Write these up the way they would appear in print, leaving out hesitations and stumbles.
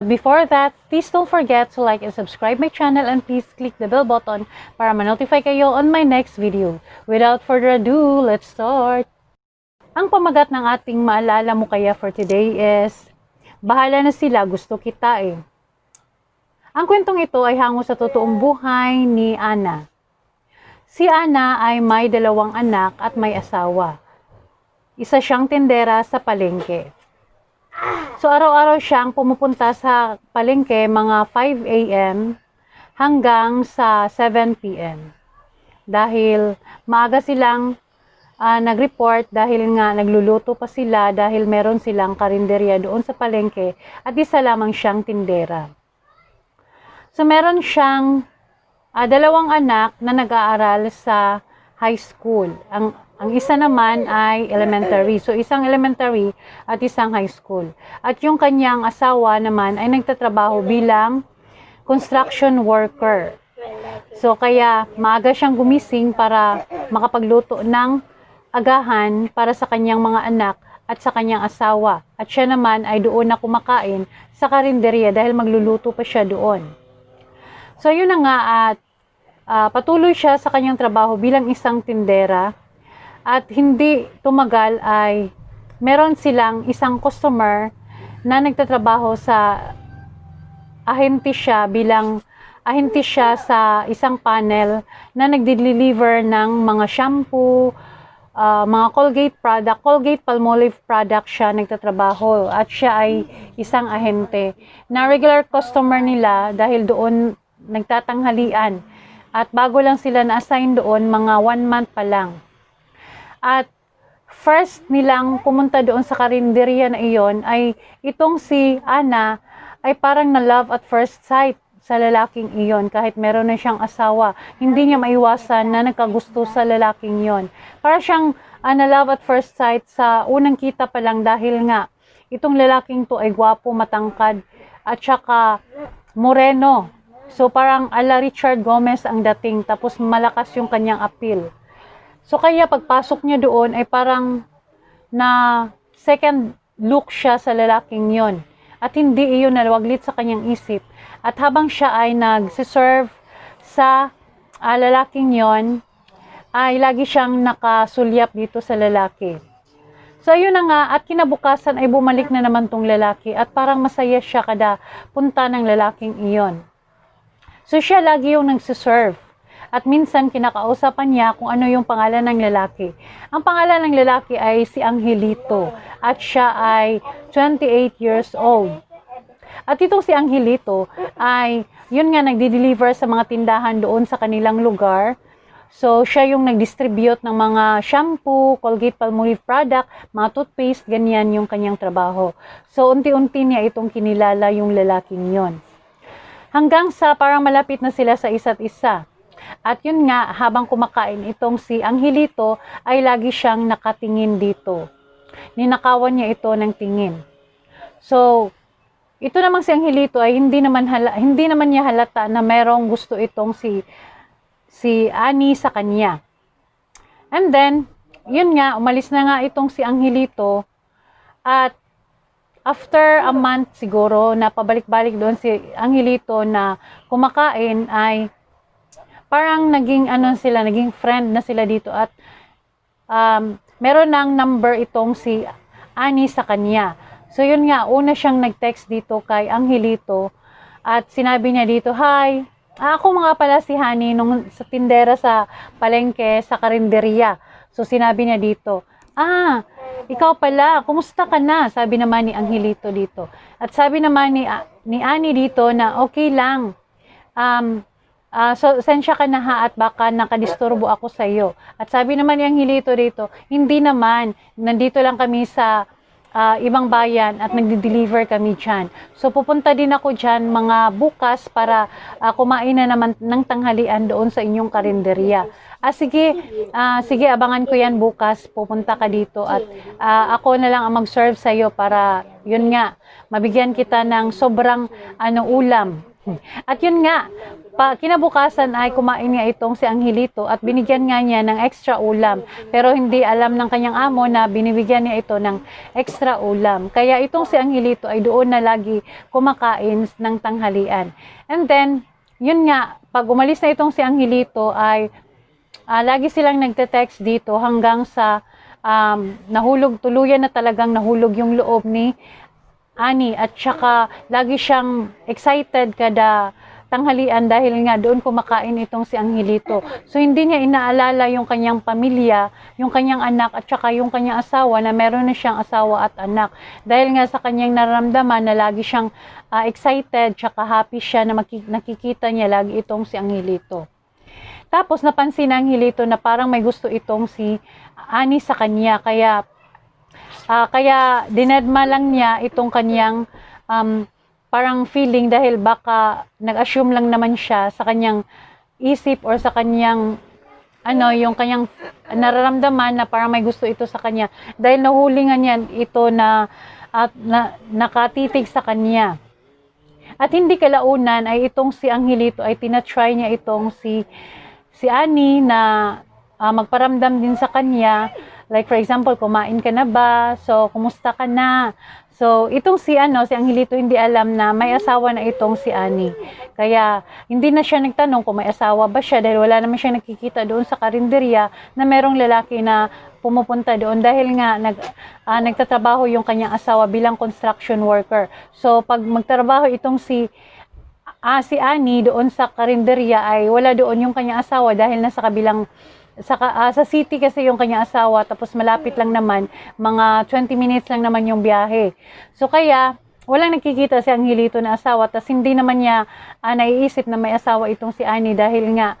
But before that, please don't forget to like and subscribe my channel and please click the bell button para ma-notify kayo on my next video. Without further ado, let's start! Ang pamagat ng ating Maalala Mo Kaya for today is, bahala na sila, gusto kita eh. Ang kwentong ito ay hango sa totoong buhay ni Ana. Si Ana ay may 2 anak at may asawa. Isa siyang tindera sa palengke. So araw-araw siyang pumupunta sa palengke mga 5 a.m. hanggang sa 7 p.m. Dahil maaga silang nag-report dahil nga nagluluto pa sila dahil meron silang karinderya doon sa palengke at isa lamang siyang tindera. So meron siyang 2 anak na nag-aaral sa high school. Ang isa naman ay elementary. So isang elementary at isang high school. At yung kanyang asawa naman ay nagtatrabaho bilang construction worker. So kaya maaga siyang gumising para makapagluto ng agahan para sa kanyang mga anak at sa kanyang asawa. At siya naman ay doon na kumakain sa karinderya dahil magluluto pa siya doon. So yun na nga at patuloy siya sa kanyang trabaho bilang isang tindera at hindi tumagal ay meron silang isang customer na nagtatrabaho sa ahente siya sa isang panel na nagde-deliver ng mga shampoo, mga Colgate Palmolive product siya nagtatrabaho at siya ay isang ahente na regular customer nila dahil doon nagtatanghalian. At bago lang sila na-assign doon, mga 1 month pa lang. At first nilang pumunta doon sa karinderya na iyon ay itong si Ana ay parang na-love at first sight sa lalaking iyon kahit meron na siyang asawa. Hindi niya maiwasan na nagkagusto sa lalaking iyon. Para siyang na-love at first sight sa unang kita pa lang dahil nga itong lalaking to ay gwapo, matangkad at saka moreno. So parang ala Richard Gomez ang dating tapos malakas yung kanyang appeal. So kaya pagpasok niya doon ay parang na second look siya sa lalaking yon. At hindi iyon nalawaglit sa kanyang isip. At habang siya ay nagsiserve sa lalaking yon, ay lagi siyang nakasulyap dito sa lalaki. So ayun na nga at kinabukasan ay bumalik na naman tong lalaki at parang masaya siya kada punta ng lalaking iyon. So siya lagi yung nagsiserve. At minsan kinakausapan niya kung ano yung pangalan ng lalaki. Ang pangalan ng lalaki ay si Angelito. At siya ay 28 years old. At itong si Angelito ay yun nga nagdi-deliver sa mga tindahan doon sa kanilang lugar. So siya yung nag-distribute ng mga shampoo, Colgate Palmolive product, mga toothpaste, ganyan yung kanyang trabaho. So unti-unti niya itong kinilala yung lalaking yon. Hanggang sa parang malapit na sila sa isa't isa. At yun nga, habang kumakain itong si Angelito, ay lagi siyang nakatingin dito. Ninakawan niya ito ng tingin. So, ito namang si Angelito ay hindi naman niya halata na merong gusto itong si Ani sa kanya. And then, yun nga, umalis na nga itong si Angelito at after a month siguro na pabalik-balik doon si Angelito na kumakain ay parang naging naging friend na sila dito at meron ng number itong si Ani sa kanya. So yun nga, una siyang nag-text dito kay Angelito at sinabi niya dito, "Hi, ako mga pala si Hani nung sa tindera sa palengke sa karinderya." So sinabi niya dito, "Ikaw pala, kumusta ka na?" Sabi naman ni Angelito dito. At sabi naman ni Ani dito na okay lang. So sensya ka na ha at baka nakadisturbo ako sa iyo. At sabi naman ni Angelito dito, hindi naman, nandito lang kami sa ibang bayan at nagde-deliver kami dyan. So pupunta din ako dyan mga bukas para kumain na naman ng tanghalian doon sa inyong karinderya. Sige, abangan ko yan bukas, pupunta ka dito at ako na lang ang mag-serve sa iyo para yun nga, mabigyan kita ng sobrang ulam. At yun nga, kinabukasan ay kumain niya itong si Angelito at binigyan nga niya ng extra ulam. Pero hindi alam ng kanyang amo na binibigyan niya ito ng extra ulam. Kaya itong si Angelito ay doon na lagi kumakain ng tanghalian. And then, yun nga, pag umalis na itong si Angelito ay lagi silang nagte-text dito hanggang sa tuluyan na talagang nahulog yung loob ni Ani. At saka lagi siyang excited kada tanghalian dahil nga doon kumakain itong si Angelito. So hindi niya inaalala yung kanyang pamilya, yung kanyang anak at saka yung kanyang asawa na meron na siyang asawa at anak. Dahil nga sa kanyang nararamdaman na lagi siyang excited tsaka happy siya na nakikita niya lagi itong si Angelito. Tapos napansin ng Angelito na parang may gusto itong si Ani sa kanya. Kaya dinedma lang niya itong kanyang parang feeling dahil baka nag-assume lang naman siya sa kanyang isip or sa kanyang yung kanyang nararamdaman na parang may gusto ito sa kanya dahil nahulingan niya ito na nakatitig sa kanya. At hindi kalaunan ay itong si Angelito ay tinatry niya itong si Ani na magparamdam din sa kanya. Like for example, kumain ka na ba? So, kumusta ka na? So, itong si Angelito hindi alam na may asawa na itong si Ani. Kaya, hindi na siya nagtanong kung may asawa ba siya dahil wala naman siya nakikita doon sa karinderya na merong lalaki na pumupunta doon dahil nga nagtatrabaho yung kanyang asawa bilang construction worker. So, pag magtrabaho itong si Ani doon sa karinderya ay wala doon yung kanyang asawa dahil nasa kabilang sa city kasi yung kanyang asawa tapos malapit lang naman, mga 20 minutes lang naman yung biyahe. So kaya walang nakikita si Angelito na asawa tapos hindi naman niya naiisip na may asawa itong si Ani dahil nga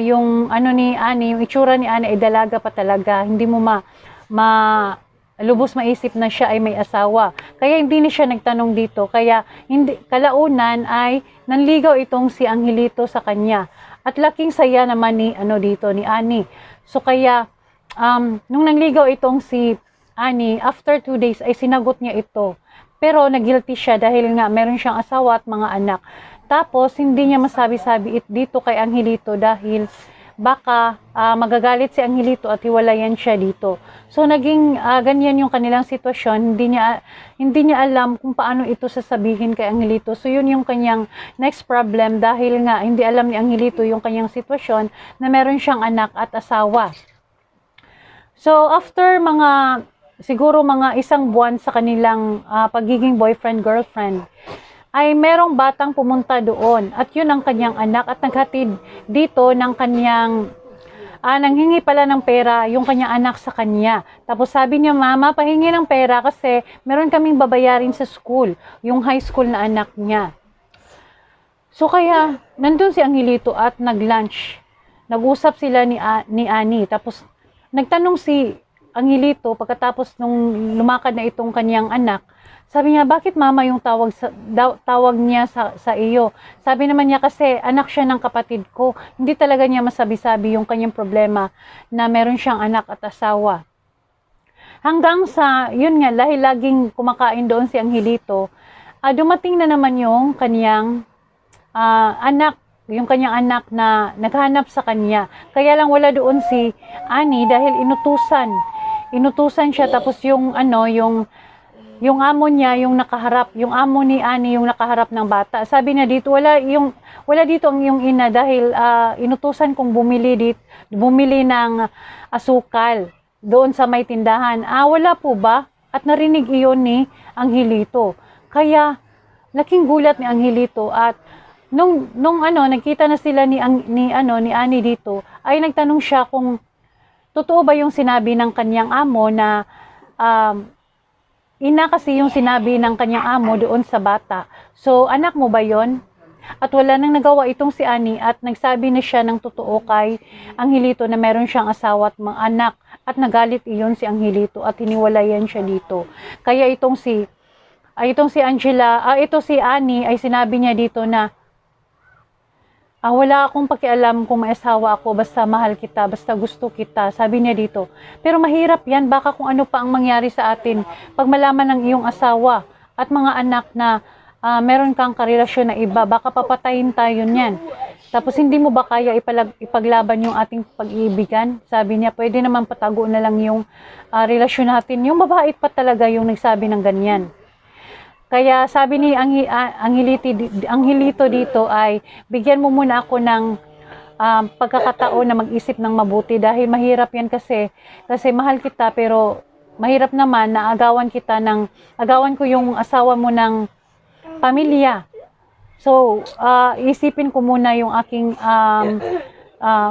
yung ni Ani, yung itsura ni Ani ay dalaga pa talaga. Hindi mo lubos maisip na siya ay may asawa. Kaya hindi na siya nagtanong dito. Kaya kalaunan ay nanligaw itong si Angelito sa kanya. At laking saya naman ni Ani. So kaya nung nangligaw itong si Ani, after 2 days ay sinagot niya ito. Pero nagguilty siya dahil nga meron siyang asawa at mga anak. Tapos hindi niya masabi-sabi dito kay Angelito dahil baka magagalit si Angelito at hiwalayan siya dito. So naging ganyan yung kanilang sitwasyon. Hindi niya alam kung paano ito sasabihin kay Angelito. So yun yung kanyang next problem dahil nga hindi alam ni Angelito yung kanyang sitwasyon na meron siyang anak at asawa. So after siguro mga 1 buwan sa kanilang pagiging boyfriend-girlfriend, ay merong batang pumunta doon at yun ang kanyang anak at naghatid dito ng kanyang nanghingi pala ng pera yung kanyang anak sa kanya. Tapos sabi niya, mama, pahingi ng pera kasi meron kaming babayarin sa school, yung high school na anak niya. So kaya nandun si Angelito at nag-lunch. Nag-usap sila ni Ani. Tapos nagtanong si Angelito pagkatapos nung lumakad na itong kanyang anak. Sabi niya, bakit mama yung tawag niya sa iyo? Sabi naman niya kasi anak siya ng kapatid ko. Hindi talaga niya masabi-sabi yung kanyang problema na meron siyang anak at asawa. Hanggang sa, yun nga, dahil laging kumakain doon si Angelito, dumating na naman yung kanyang yung kanyang anak na naghanap sa kanya. Kaya lang wala doon si Ani dahil inutusan siya tapos yung amo niya yung nakaharap, yung amo ni Ani yung nakaharap ng bata. Sabi niya dito wala dito ang yung ina dahil inutusan kong bumili ng asukal doon sa may tindahan. Wala po ba? At narinig iyon ni Angelito. Kaya laking gulat ni Angelito at nung nagkita na sila ni Ani dito, ay nagtanong siya kung totoo ba yung sinabi ng kanyang amo na ina kasi yung sinabi ng kanyang amo doon sa bata. So, anak mo ba yon? At wala nang nagawa itong si Ani at nagsabi na siya ng totoo kay Angelito na meron siyang asawa at mga anak. At nagalit iyon si Angelito at hiniwalayan siya dito. Kaya itong si Ani ay sinabi niya dito na wala akong pakialam kung may asawa ako, basta mahal kita, basta gusto kita. Sabi niya dito. Pero mahirap yan, baka kung ano pa ang mangyari sa atin pag malaman ng iyong asawa at mga anak na meron kang karelasyon na iba, baka papatayin tayo niyan. Tapos hindi mo ba kaya ipaglaban yung ating pag-iibigan? Sabi niya, pwede naman patago na lang yung relasyon natin. Yung mabait pa talaga yung nagsabi ng ganyan. Kaya sabi ni Angelito dito ay, bigyan mo muna ako ng pagkakataon na mag-isip ng mabuti dahil mahirap yan kasi mahal kita pero mahirap naman na agawan ko yung asawa mo ng pamilya. So, isipin ko muna yung aking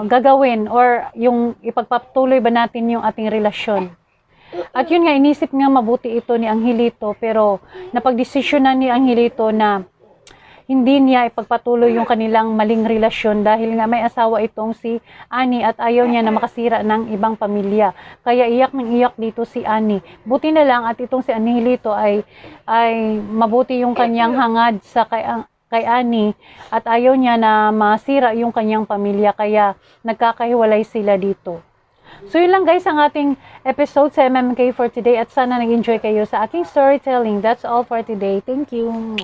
gagawin or yung ipagpatuloy ba natin yung ating relasyon. At yun nga, inisip nga mabuti ito ni Angelito, pero napagdesisyonan ni Angelito na hindi niya ipagpatuloy yung kanilang maling relasyon dahil nga may asawa itong si Ani at ayaw niya na makasira ng ibang pamilya. Kaya iyak ng iyak dito si Ani. Buti na lang at itong si Angelito ay mabuti yung kanyang hangad sa kay Ani at ayaw niya na masira yung kanyang pamilya kaya nagkakahiwalay sila dito. So yun lang guys ang ating episode sa MMK for today at sana nag-enjoy kayo sa aking storytelling. That's all for today. Thank you.